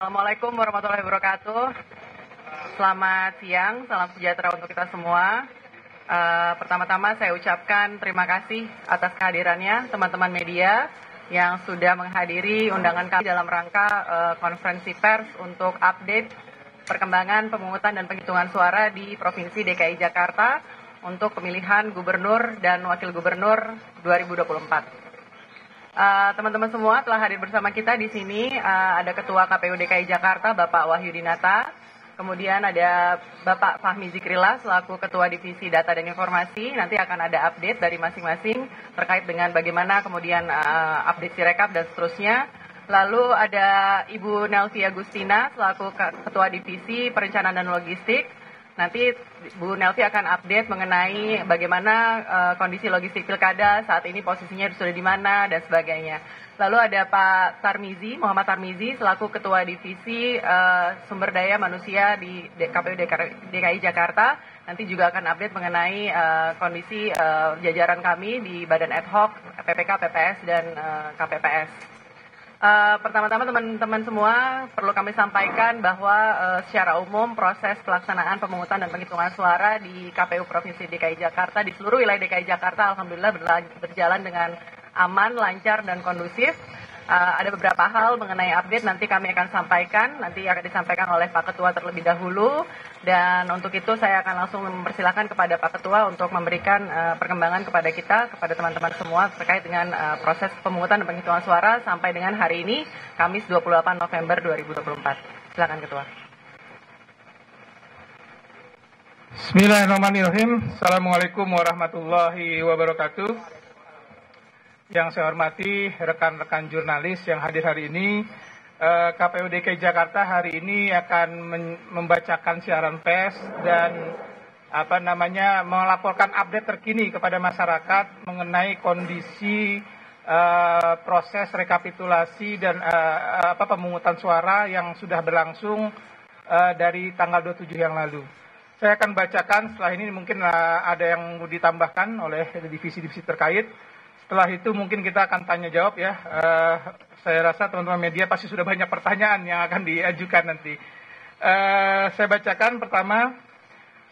Assalamualaikum warahmatullahi wabarakatuh. Selamat siang, salam sejahtera untuk kita semua. Pertama-tama saya ucapkan terima kasih atas kehadirannya teman-teman media yang sudah menghadiri undangan kami dalam rangka konferensi pers untuk update perkembangan pemungutan dan penghitungan suara di Provinsi DKI Jakarta untuk pemilihan gubernur dan wakil gubernur 2024. Teman-teman semua telah hadir bersama kita di sini. Ada Ketua KPU DKI Jakarta, Bapak Wahyu Dinata. Kemudian ada Bapak Fahmi Zikrila selaku Ketua Divisi Data dan Informasi. Nanti akan ada update dari masing-masing terkait dengan bagaimana kemudian update Sirekap dan seterusnya. Lalu ada Ibu Nelvi Agustina selaku Ketua Divisi Perencanaan dan Logistik. Nanti Bu Nelvi akan update mengenai bagaimana kondisi logistik pilkada saat ini, posisinya sudah di mana dan sebagainya. Lalu ada Pak Tarmizi, Muhammad Tarmizi selaku Ketua Divisi Sumber Daya Manusia di KPU DKI Jakarta. Nanti juga akan update mengenai kondisi jajaran kami di Badan Ad Hoc, PPK, PPS, dan KPPS. Pertama-tama teman-teman semua perlu kami sampaikan bahwa secara umum proses pelaksanaan pemungutan dan penghitungan suara di KPU Provinsi DKI Jakarta di seluruh wilayah DKI Jakarta alhamdulillah berjalan dengan aman, lancar, dan kondusif. Ada beberapa hal mengenai update nanti kami akan sampaikan, nanti akan disampaikan oleh Pak Ketua terlebih dahulu, dan untuk itu saya akan langsung mempersilahkan kepada Pak Ketua untuk memberikan perkembangan kepada kita, kepada teman-teman semua terkait dengan proses pemungutan dan penghitungan suara sampai dengan hari ini, Kamis 28 November 2024. Silakan Ketua. Bismillahirrahmanirrahim. Assalamualaikum warahmatullahi wabarakatuh. Yang saya hormati rekan-rekan jurnalis yang hadir hari ini, KPU DKI Jakarta hari ini akan membacakan siaran pers dan melaporkan update terkini kepada masyarakat mengenai kondisi proses rekapitulasi dan pemungutan suara yang sudah berlangsung dari tanggal 27 yang lalu. Saya akan bacakan, setelah ini mungkin ada yang mau ditambahkan oleh divisi-divisi terkait. Setelah itu mungkin kita akan tanya jawab ya. Saya rasa teman-teman media pasti sudah banyak pertanyaan yang akan diajukan nanti. Saya bacakan pertama,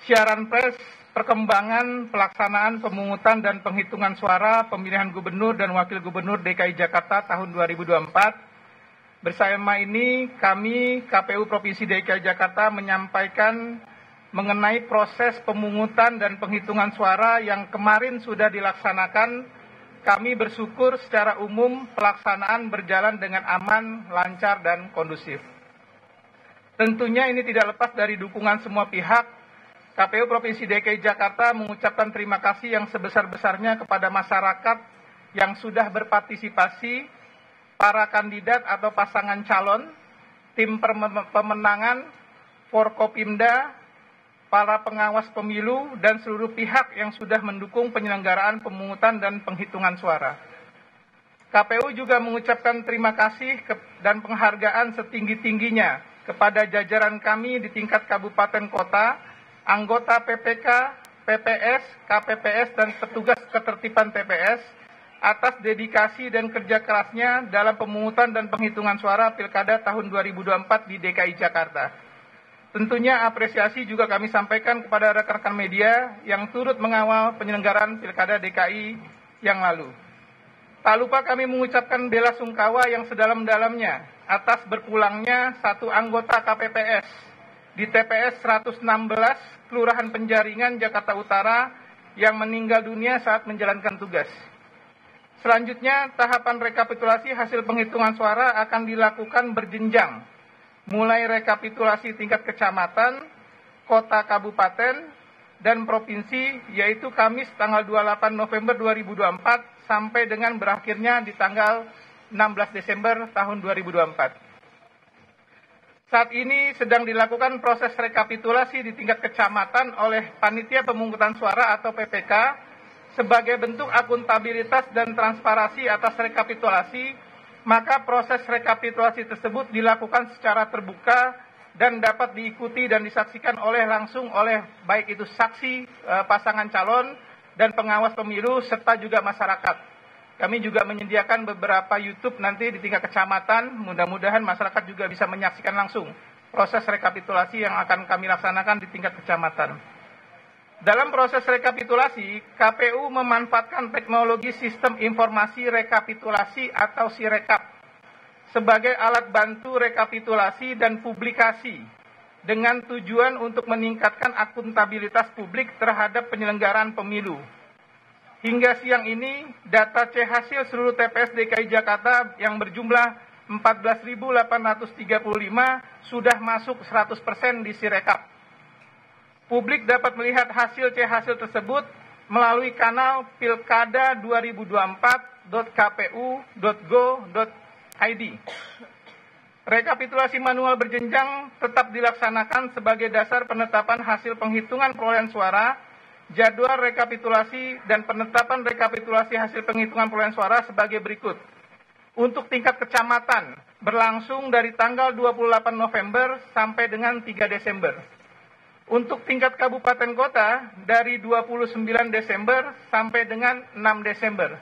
siaran pers perkembangan pelaksanaan pemungutan dan penghitungan suara pemilihan gubernur dan wakil gubernur DKI Jakarta tahun 2024. Bersama ini kami KPU Provinsi DKI Jakarta menyampaikan mengenai proses pemungutan dan penghitungan suara yang kemarin sudah dilaksanakan. Kami bersyukur secara umum pelaksanaan berjalan dengan aman, lancar, dan kondusif. Tentunya ini tidak lepas dari dukungan semua pihak. KPU Provinsi DKI Jakarta mengucapkan terima kasih yang sebesar-besarnya kepada masyarakat yang sudah berpartisipasi, para kandidat atau pasangan calon, tim pemenangan, Forkopimda, para pengawas pemilu, dan seluruh pihak yang sudah mendukung penyelenggaraan pemungutan dan penghitungan suara. KPU juga mengucapkan terima kasih dan penghargaan setinggi-tingginya kepada jajaran kami di tingkat kabupaten kota, anggota PPK, PPS, KPPS, dan petugas ketertiban TPS atas dedikasi dan kerja kerasnya dalam pemungutan dan penghitungan suara Pilkada tahun 2024 di DKI Jakarta. Tentunya apresiasi juga kami sampaikan kepada rekan-rekan media yang turut mengawal penyelenggaraan Pilkada DKI yang lalu. Tak lupa kami mengucapkan bela sungkawa yang sedalam-dalamnya atas berpulangnya satu anggota KPPS di TPS 116 Kelurahan Penjaringan, Jakarta Utara yang meninggal dunia saat menjalankan tugas. Selanjutnya, tahapan rekapitulasi hasil penghitungan suara akan dilakukan berjenjang, mulai rekapitulasi tingkat kecamatan, kota, kabupaten, dan provinsi, yaitu Kamis tanggal 28 November 2024 sampai dengan berakhirnya di tanggal 16 Desember tahun 2024. Saat ini sedang dilakukan proses rekapitulasi di tingkat kecamatan oleh Panitia Pemungutan Suara atau PPK sebagai bentuk akuntabilitas dan transparansi atas rekapitulasi. Maka proses rekapitulasi tersebut dilakukan secara terbuka dan dapat diikuti dan disaksikan langsung oleh baik itu saksi, pasangan calon, dan pengawas pemilu, serta juga masyarakat. Kami juga menyediakan beberapa YouTube nanti di tingkat kecamatan. Mudah-mudahan masyarakat juga bisa menyaksikan langsung proses rekapitulasi yang akan kami laksanakan di tingkat kecamatan. Dalam proses rekapitulasi, KPU memanfaatkan teknologi sistem informasi rekapitulasi atau Sirekap sebagai alat bantu rekapitulasi dan publikasi dengan tujuan untuk meningkatkan akuntabilitas publik terhadap penyelenggaraan pemilu. Hingga siang ini, data C hasil seluruh TPS DKI Jakarta yang berjumlah 14.835 sudah masuk 100% di Sirekap. Publik dapat melihat hasil C hasil tersebut melalui kanal pilkada2024.kpu.go.id. Rekapitulasi manual berjenjang tetap dilaksanakan sebagai dasar penetapan hasil penghitungan perolehan suara. Jadwal rekapitulasi dan penetapan rekapitulasi hasil penghitungan perolehan suara sebagai berikut. Untuk tingkat kecamatan, berlangsung dari tanggal 28 November sampai dengan 3 Desember. Untuk tingkat kabupaten kota, dari 29 Desember sampai dengan 6 Desember.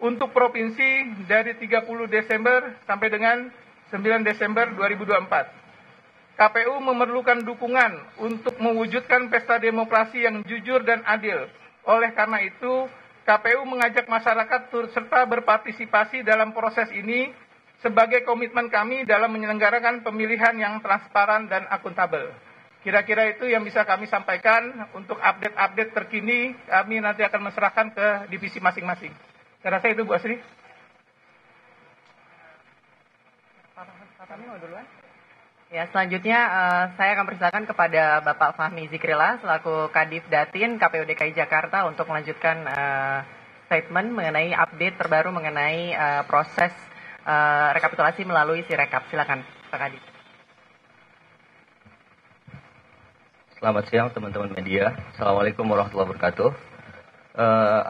Untuk provinsi, dari 30 Desember sampai dengan 9 Desember 2024. KPU memerlukan dukungan untuk mewujudkan pesta demokrasi yang jujur dan adil. Oleh karena itu, KPU mengajak masyarakat turut serta berpartisipasi dalam proses ini sebagai komitmen kami dalam menyelenggarakan pemilihan yang transparan dan akuntabel. Kira-kira itu yang bisa kami sampaikan. Untuk update-update terkini, kami nanti akan menserahkan ke divisi masing-masing. Saya rasa itu, Bu Asri. Ya, selanjutnya saya akan persilakan kepada Bapak Fahmi Zikrillah selaku Kadif Datin KPU DKI Jakarta untuk melanjutkan statement mengenai update terbaru mengenai proses rekapitulasi melalui Sirekap. Silakan, Pak Kadif. Selamat siang teman-teman media. Assalamualaikum warahmatullahi wabarakatuh.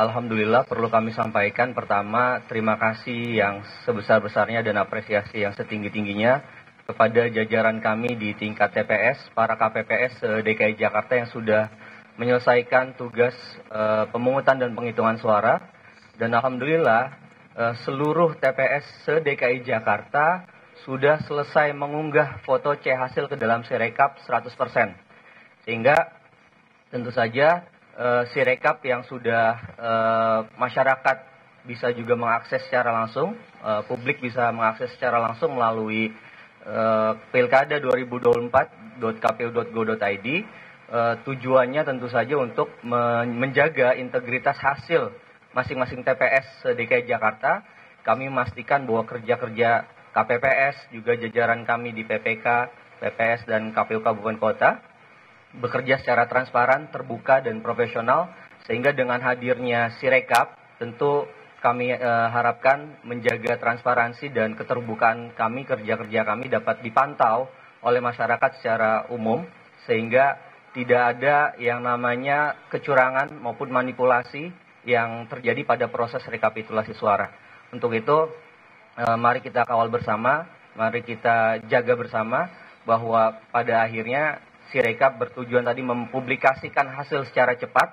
Alhamdulillah perlu kami sampaikan pertama terima kasih yang sebesar-besarnya dan apresiasi yang setinggi-tingginya kepada jajaran kami di tingkat TPS, para KPPS DKI Jakarta yang sudah menyelesaikan tugas pemungutan dan penghitungan suara. Dan Alhamdulillah seluruh TPS se-DKI Jakarta sudah selesai mengunggah foto C hasil ke dalam Sirekap 100%. Sehingga tentu saja Sirekap yang sudah masyarakat bisa juga mengakses secara langsung, publik bisa mengakses secara langsung melalui pilkada2024.kpu.go.id. Tujuannya tentu saja untuk menjaga integritas hasil masing-masing TPS DKI Jakarta. Kami memastikan bahwa kerja-kerja KPPS juga jajaran kami di PPK, PPS dan KPU Kabupaten Kota bekerja secara transparan, terbuka dan profesional, sehingga dengan hadirnya Sirekap tentu kami harapkan menjaga transparansi dan keterbukaan kami, kerja-kerja kami dapat dipantau oleh masyarakat secara umum, sehingga tidak ada yang namanya kecurangan maupun manipulasi yang terjadi pada proses rekapitulasi suara. Untuk itu, mari kita kawal bersama, mari kita jaga bersama bahwa pada akhirnya Sirekap bertujuan tadi mempublikasikan hasil secara cepat,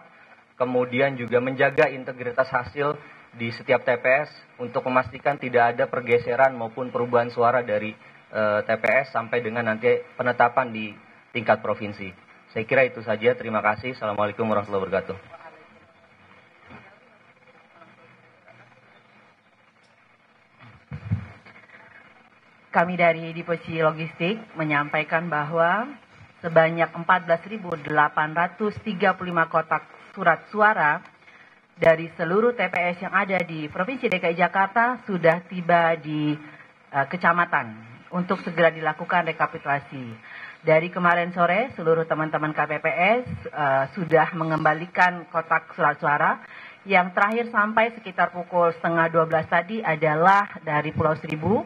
kemudian juga menjaga integritas hasil di setiap TPS untuk memastikan tidak ada pergeseran maupun perubahan suara dari TPS sampai dengan nanti penetapan di tingkat provinsi. Saya kira itu saja. Terima kasih. Assalamualaikum warahmatullahi wabarakatuh. Kami dari Divisi Logistik menyampaikan bahwa sebanyak 14.835 kotak surat suara dari seluruh TPS yang ada di Provinsi DKI Jakarta sudah tiba di kecamatan untuk segera dilakukan rekapitulasi. Dari kemarin sore, seluruh teman-teman KPPS sudah mengembalikan kotak surat suara. Yang terakhir sampai sekitar pukul 11:30 tadi adalah dari Pulau Seribu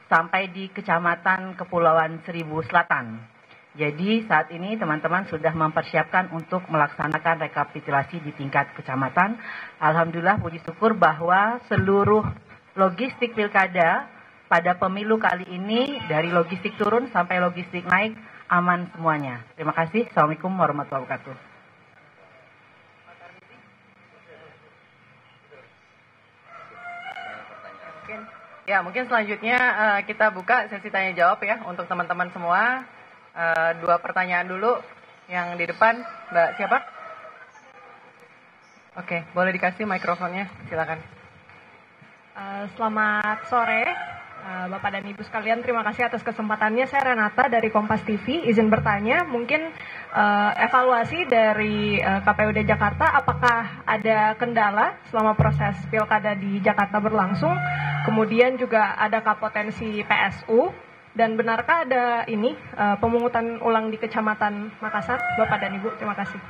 sampai di Kecamatan Kepulauan Seribu Selatan. Jadi saat ini teman-teman sudah mempersiapkan untuk melaksanakan rekapitulasi di tingkat kecamatan. Alhamdulillah puji syukur bahwa seluruh logistik pilkada pada pemilu kali ini dari logistik turun sampai logistik naik aman semuanya. Terima kasih. Assalamualaikum warahmatullahi wabarakatuh. Ya, mungkin selanjutnya kita buka sesi tanya jawab ya untuk teman-teman semua. 2 pertanyaan dulu yang di depan. Mbak siapa? Oke, boleh dikasih mikrofonnya, silakan. Selamat sore, Bapak dan Ibu sekalian. Terima kasih atas kesempatannya. Saya Renata dari Kompas TV. Izin bertanya, mungkin evaluasi dari KPUD Jakarta, apakah ada kendala selama proses pilkada di Jakarta berlangsung? Kemudian juga adakah potensi PSU? Dan benarkah ada ini pemungutan ulang di Kecamatan Makassar? Bapak dan Ibu, terima kasih.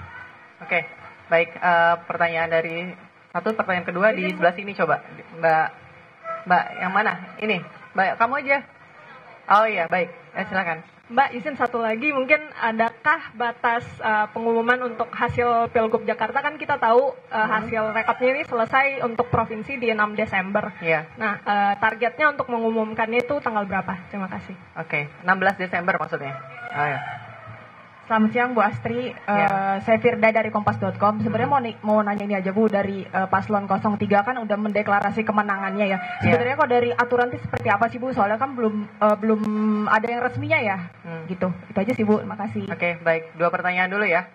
Oke, baik. Pertanyaan dari satu, pertanyaan kedua di sebelah sini coba. Mbak yang mana? Ini, Mbak kamu aja. Oh iya, baik. Silakan. Mbak, izin satu lagi, mungkin adakah batas pengumuman untuk hasil Pilgub Jakarta? Kan kita tahu hasil rekapnya ini selesai untuk provinsi di 6 Desember. Iya. Nah, targetnya untuk mengumumkannya itu tanggal berapa? Terima kasih. Oke, 16 Desember maksudnya. Oh ya. Selamat siang Bu Astri, saya Firda dari Kompas.com. Sebenarnya mau nanya ini aja Bu, dari Paslon 03 kan udah mendeklarasi kemenangannya ya. Sebenarnya kok dari aturan itu seperti apa sih Bu? Soalnya kan belum ada yang resminya ya. Gitu. Itu aja sih Bu, terima kasih. Oke, baik. 2 pertanyaan dulu ya.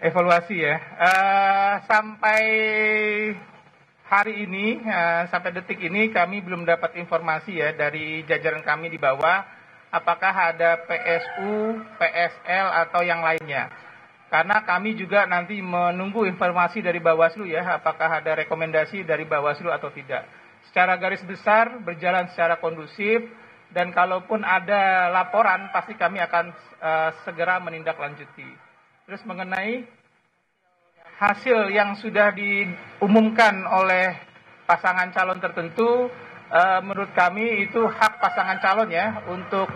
Evaluasi ya. Sampai hari ini, sampai detik ini kami belum dapat informasi ya dari jajaran kami di bawah apakah ada PSU, PSL atau yang lainnya. Karena kami juga nanti menunggu informasi dari Bawaslu ya, apakah ada rekomendasi dari Bawaslu atau tidak. Secara garis besar berjalan secara kondusif, dan kalaupun ada laporan pasti kami akan segera menindaklanjuti. Terus mengenai hasil yang sudah diumumkan oleh pasangan calon tertentu, menurut kami itu hak pasangan calon ya untuk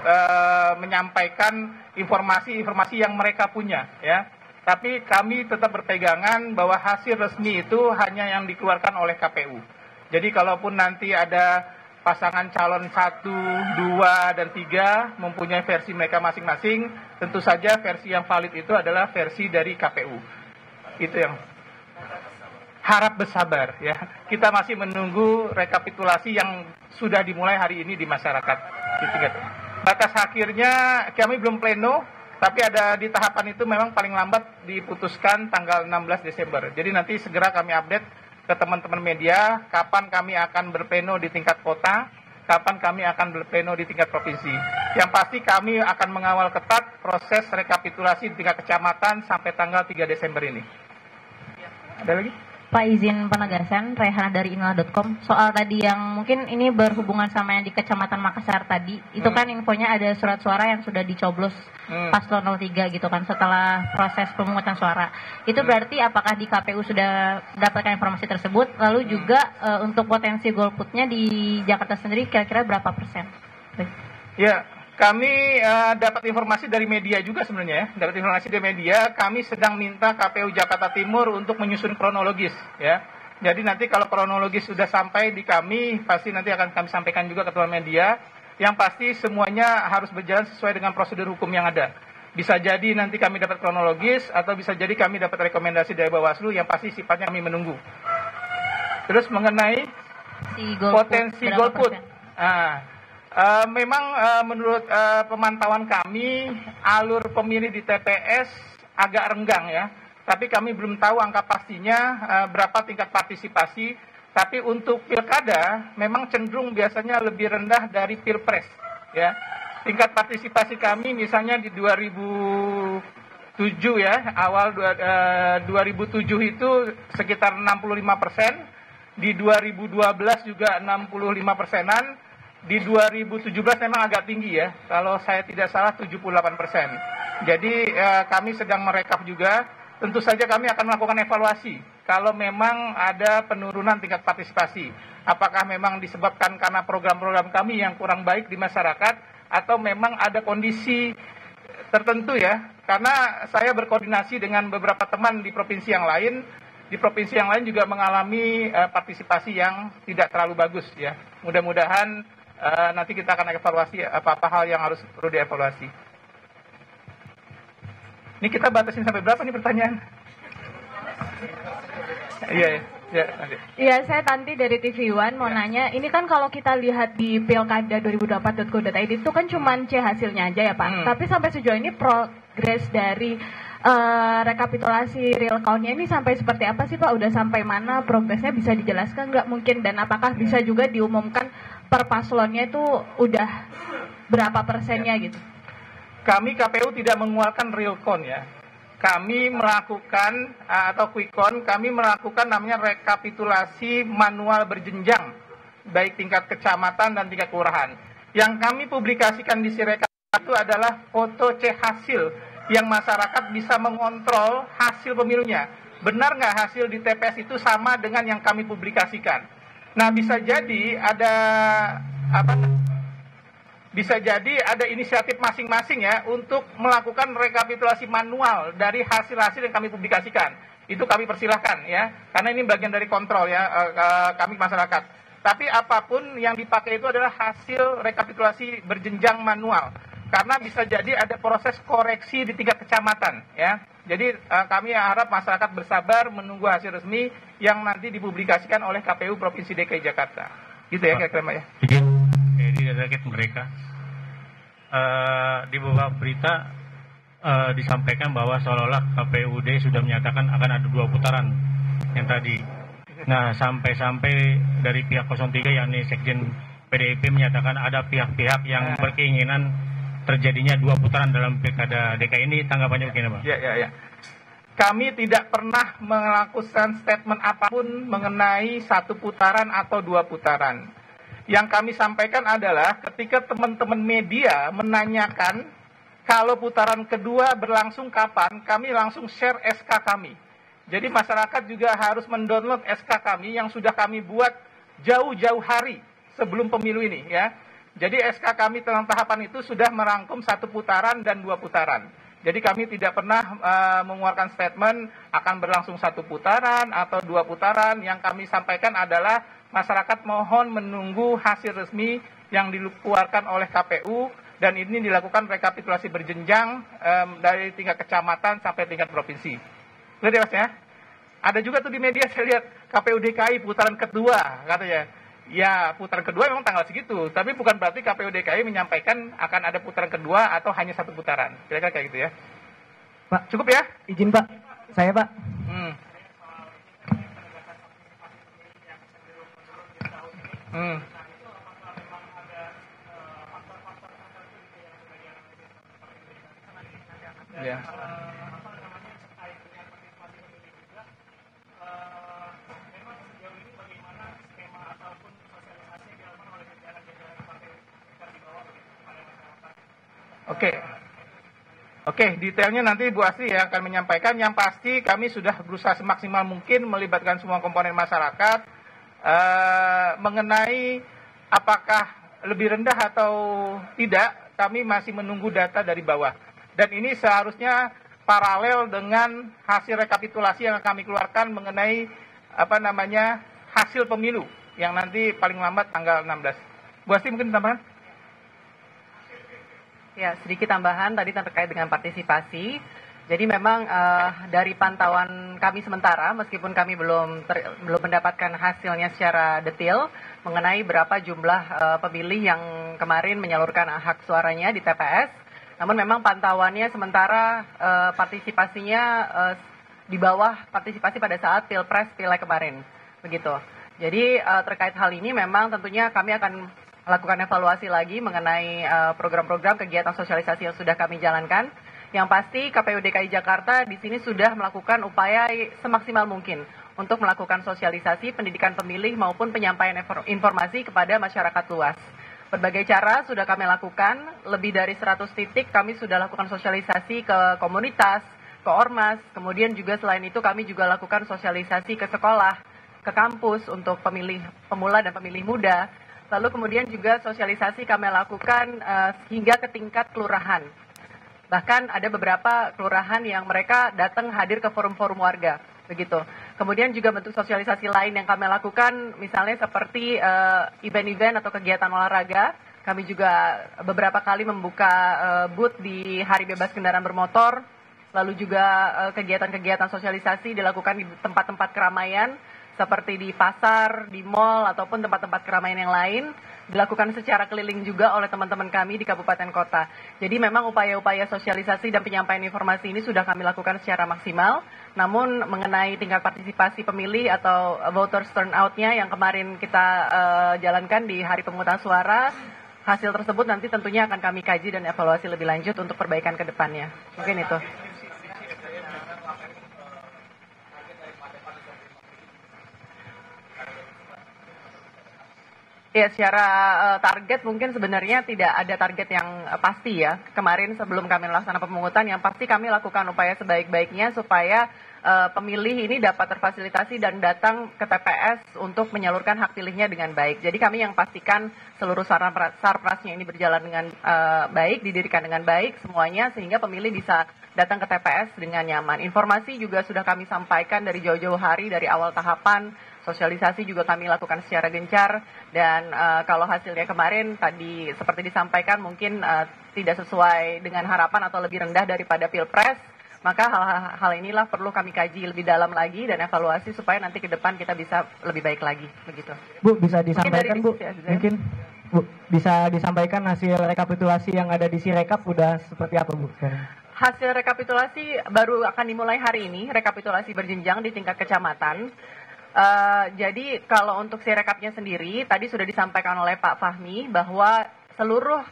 menyampaikan informasi-informasi yang mereka punya ya. Tapi kami tetap berpegangan bahwa hasil resmi itu hanya yang dikeluarkan oleh KPU. Jadi kalaupun nanti ada pasangan calon 1, 2, dan 3 mempunyai versi mereka masing-masing, tentu saja versi yang valid itu adalah versi dari KPU. Itu yang harap bersabar ya. Kita masih menunggu rekapitulasi yang sudah dimulai hari ini di masyarakat. Batas akhirnya kami belum pleno, tapi ada di tahapan itu memang paling lambat diputuskan tanggal 16 Desember. Jadi nanti segera kami update ke teman-teman media kapan kami akan berpleno di tingkat kota, kapan kami akan berpleno di tingkat provinsi. Yang pasti kami akan mengawal ketat proses rekapitulasi di tingkat kecamatan sampai tanggal 3 Desember ini. Ada lagi? Pak, izin penegasan, Rehana dari inilah.com. Soal tadi yang mungkin ini berhubungan sama yang di Kecamatan Makassar tadi, itu kan infonya ada surat suara yang sudah dicoblos Paslon 03 gitu kan setelah proses pemungutan suara. Itu berarti apakah di KPU sudah mendapatkan informasi tersebut? Lalu juga untuk potensi golputnya di Jakarta sendiri kira-kira berapa persen? Ya, kami dapat informasi dari media juga sebenarnya ya. Dapat informasi dari media, kami sedang minta KPU Jakarta Timur untuk menyusun kronologis ya. Jadi nanti kalau kronologis sudah sampai di kami, pasti nanti akan kami sampaikan juga ke teman media. Yang pasti semuanya harus berjalan sesuai dengan prosedur hukum yang ada. Bisa jadi nanti kami dapat kronologis, atau bisa jadi kami dapat rekomendasi dari Bawaslu, yang pasti sifatnya kami menunggu. Terus mengenai potensi golput. Memang menurut pemantauan kami, alur pemilih di TPS agak renggang ya. Tapi kami belum tahu angka pastinya berapa tingkat partisipasi. Tapi untuk pilkada memang cenderung biasanya lebih rendah dari pilpres ya. Tingkat partisipasi kami misalnya di 2007 ya, awal 2007 itu sekitar 65%, di 2012 juga 65%-an. Di 2017 memang agak tinggi ya, kalau saya tidak salah 78%. Jadi kami sedang merekap juga. Tentu saja kami akan melakukan evaluasi kalau memang ada penurunan tingkat partisipasi. Apakah memang disebabkan karena program-program kami yang kurang baik di masyarakat, atau memang ada kondisi tertentu ya. Karena saya berkoordinasi dengan beberapa teman di provinsi yang lain. Di provinsi yang lain juga mengalami partisipasi yang tidak terlalu bagus ya. Mudah-mudahan nanti kita akan evaluasi apa-apa hal yang harus perlu dievaluasi. Ini kita batasin sampai berapa nih pertanyaan? Iya, nanti. Iya, saya Tanti dari TV One mau nanya, ini kan kalau kita lihat di pilkada 2024.go.id itu kan cuman C hasilnya aja ya Pak. Tapi sampai sejauh ini progres dari rekapitulasi real count-nya ini sampai seperti apa sih Pak? Udah sampai mana progresnya, bisa dijelaskan nggak mungkin? Dan apakah bisa juga diumumkan per paslonnya itu udah berapa persennya gitu? Kami KPU tidak mengeluarkan real count ya. Kami melakukan atau quick count, kami melakukan namanya rekapitulasi manual berjenjang, baik tingkat kecamatan dan tingkat kelurahan. Yang kami publikasikan di Sirekap itu adalah foto C hasil, yang masyarakat bisa mengontrol hasil pemilunya. Benar nggak hasil di TPS itu sama dengan yang kami publikasikan? Nah, bisa jadi ada inisiatif masing-masing ya untuk melakukan rekapitulasi manual dari hasil-hasil yang kami publikasikan. Itu kami persilahkan ya, karena ini bagian dari kontrol ya kami masyarakat. Tapi apapun yang dipakai itu adalah hasil rekapitulasi berjenjang manual. Karena bisa jadi ada proses koreksi di tingkat kecamatan ya. Jadi kami harap masyarakat bersabar menunggu hasil resmi yang nanti dipublikasikan oleh KPU Provinsi DKI Jakarta. Gitu ya kira-kira Mbak ya. Jadi dari mereka di beberapa berita disampaikan bahwa seolah-olah KPUD sudah menyatakan akan ada 2 putaran yang tadi. Nah, sampai-sampai dari pihak 03 yakni Sekjen PDIP menyatakan ada pihak-pihak yang berkeinginan terjadinya 2 putaran dalam pilkada DKI ini. Tanggapannya bagaimana Pak? Ya. Kami tidak pernah melakukan statement apapun mengenai 1 putaran atau 2 putaran. Yang kami sampaikan adalah ketika teman-teman media menanyakan kalau putaran kedua berlangsung kapan, kami langsung share SK kami. Jadi masyarakat juga harus mendownload SK kami yang sudah kami buat jauh-jauh hari sebelum pemilu ini ya. Jadi SK kami tentang tahapan itu sudah merangkum 1 putaran dan 2 putaran. Jadi kami tidak pernah mengeluarkan statement akan berlangsung 1 putaran atau 2 putaran. Yang kami sampaikan adalah masyarakat mohon menunggu hasil resmi yang dikeluarkan oleh KPU, dan ini dilakukan rekapitulasi berjenjang dari tingkat kecamatan sampai tingkat provinsi. Lihat ya Mas ya. Ada juga tuh di media saya lihat KPU DKI putaran kedua katanya. Ya, putaran kedua memang tanggal segitu, tapi bukan berarti KPU DKI menyampaikan akan ada putaran kedua atau hanya 1 putaran. Kira-kira kayak gitu ya. Pak, cukup ya? Izin Pak, saya Pak. Ya. Oke, detailnya nanti Bu Asri yang akan menyampaikan. Yang pasti kami sudah berusaha semaksimal mungkin melibatkan semua komponen masyarakat mengenai apakah lebih rendah atau tidak. Kami masih menunggu data dari bawah. Dan ini seharusnya paralel dengan hasil rekapitulasi yang kami keluarkan mengenai hasil pemilu yang nanti paling lambat tanggal 16. Bu Asri mungkin tambahan? Ya, sedikit tambahan tadi terkait dengan partisipasi. Jadi memang dari pantauan kami sementara, meskipun kami belum mendapatkan hasilnya secara detail mengenai berapa jumlah pemilih yang kemarin menyalurkan hak suaranya di TPS, namun memang pantauannya sementara partisipasinya di bawah partisipasi pada saat Pilpres Pileg kemarin, begitu. Jadi terkait hal ini memang tentunya kami akan melakukan evaluasi lagi mengenai program-program kegiatan sosialisasi yang sudah kami jalankan. Yang pasti KPU DKI Jakarta di sini sudah melakukan upaya semaksimal mungkin untuk melakukan sosialisasi pendidikan pemilih maupun penyampaian informasi kepada masyarakat luas. Berbagai cara sudah kami lakukan, lebih dari 100 titik kami sudah lakukan sosialisasi ke komunitas, ke ormas, kemudian juga selain itu kami juga lakukan sosialisasi ke sekolah, ke kampus untuk pemilih pemula dan pemilih muda. Lalu kemudian juga sosialisasi kami lakukan hingga ke tingkat kelurahan. Bahkan ada beberapa kelurahan yang mereka datang hadir ke forum-forum warga, begitu. Kemudian juga bentuk sosialisasi lain yang kami lakukan, misalnya seperti event-event atau kegiatan olahraga. Kami juga beberapa kali membuka booth di Hari Bebas Kendaraan Bermotor, lalu juga kegiatan-kegiatan sosialisasi dilakukan di tempat-tempat keramaian seperti di pasar, di mal, ataupun tempat-tempat keramaian yang lain, dilakukan secara keliling juga oleh teman-teman kami di kabupaten kota. Jadi memang upaya-upaya sosialisasi dan penyampaian informasi ini sudah kami lakukan secara maksimal, namun mengenai tingkat partisipasi pemilih atau voters turnout-nya yang kemarin kita jalankan di hari pemungutan suara, hasil tersebut nanti tentunya akan kami kaji dan evaluasi lebih lanjut untuk perbaikan ke depannya. Mungkin itu. Ya, secara target mungkin sebenarnya tidak ada target yang pasti ya. Kemarin sebelum kami melaksanakan pemungutan, yang pasti kami lakukan upaya sebaik-baiknya supaya pemilih ini dapat terfasilitasi dan datang ke TPS untuk menyalurkan hak pilihnya dengan baik. Jadi kami yang pastikan seluruh sarprasnya ini berjalan dengan baik, didirikan dengan baik semuanya, sehingga pemilih bisa datang ke TPS dengan nyaman. Informasi juga sudah kami sampaikan dari jauh-jauh hari, dari awal tahapan. Sosialisasi juga kami lakukan secara gencar, dan kalau hasilnya kemarin tadi seperti disampaikan mungkin tidak sesuai dengan harapan atau lebih rendah daripada Pilpres, maka hal inilah perlu kami kaji lebih dalam lagi dan evaluasi supaya nanti ke depan kita bisa lebih baik lagi, begitu. Bu, bisa disampaikan Bu, mungkin Bu, bisa disampaikan hasil rekapitulasi yang ada di Sirekap udah seperti apa Bu? Hasil rekapitulasi baru akan dimulai hari ini, rekapitulasi berjenjang di tingkat kecamatan. Jadi kalau untuk Sirekapnya sendiri, tadi sudah disampaikan oleh Pak Fahmi bahwa seluruh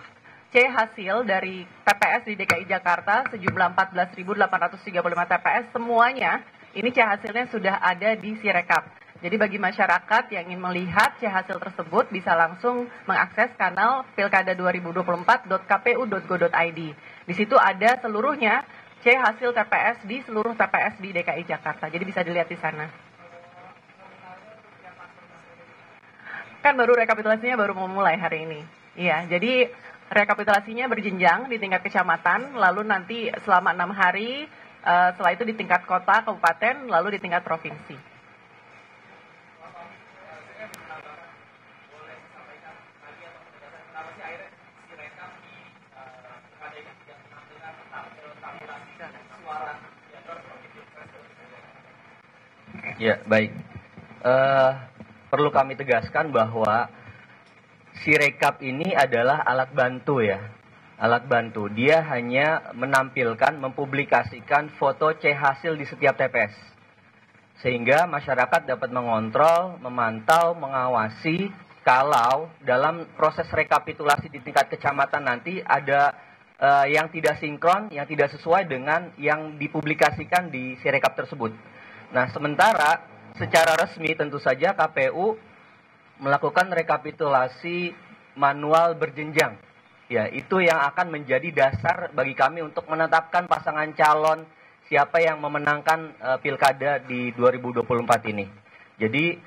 C hasil dari TPS di DKI Jakarta sejumlah 14.835 TPS semuanya, ini C hasilnya sudah ada di Sirekap. Jadi bagi masyarakat yang ingin melihat C hasil tersebut bisa langsung mengakses kanal pilkada2024.kpu.go.id. Di situ ada seluruhnya C hasil TPS di seluruh TPS di DKI Jakarta. Jadi bisa dilihat di sana. Kan baru rekapitulasinya baru memulai hari ini. Iya, jadi rekapitulasinya berjenjang di tingkat kecamatan, lalu nanti selama 6 hari, setelah itu di tingkat kota, kabupaten, lalu di tingkat provinsi. Ya, baik. Perlu kami tegaskan bahwa Sirekap ini adalah alat bantu ya. Alat bantu. Dia hanya menampilkan, mempublikasikan foto C hasil di setiap TPS. Sehingga masyarakat dapat mengontrol, memantau, mengawasi kalau dalam proses rekapitulasi di tingkat kecamatan nanti ada yang tidak sinkron, yang tidak sesuai dengan yang dipublikasikan di Sirekap tersebut. Nah, sementara secara resmi tentu saja KPU melakukan rekapitulasi manual berjenjang. Ya, itu yang akan menjadi dasar bagi kami untuk menetapkan pasangan calon siapa yang memenangkan pilkada di 2024 ini. Jadi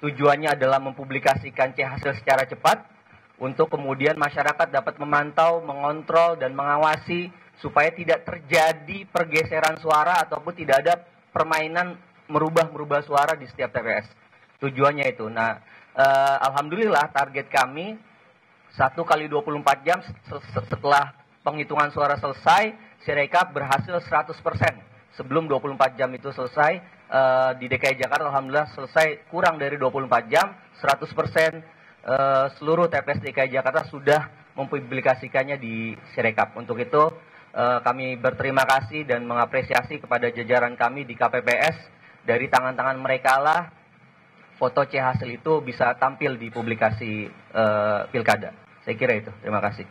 tujuannya adalah mempublikasikan C hasil secara cepat untuk kemudian masyarakat dapat memantau, mengontrol dan mengawasi supaya tidak terjadi pergeseran suara ataupun tidak ada permainan merubah suara di setiap TPS. Tujuannya itu. Nah, alhamdulillah target kami 1 kali 24 jam setelah penghitungan suara selesai, Sirekap berhasil 100%. Sebelum 24 jam itu selesai, di DKI Jakarta alhamdulillah selesai kurang dari 24 jam, 100% seluruh TPS DKI Jakarta sudah mempublikasikannya di Sirekap. Untuk itu kami berterima kasih dan mengapresiasi kepada jajaran kami di KPPS. Dari tangan-tangan mereka lah foto C hasil itu bisa tampil di publikasi pilkada. Saya kira itu. Terima kasih.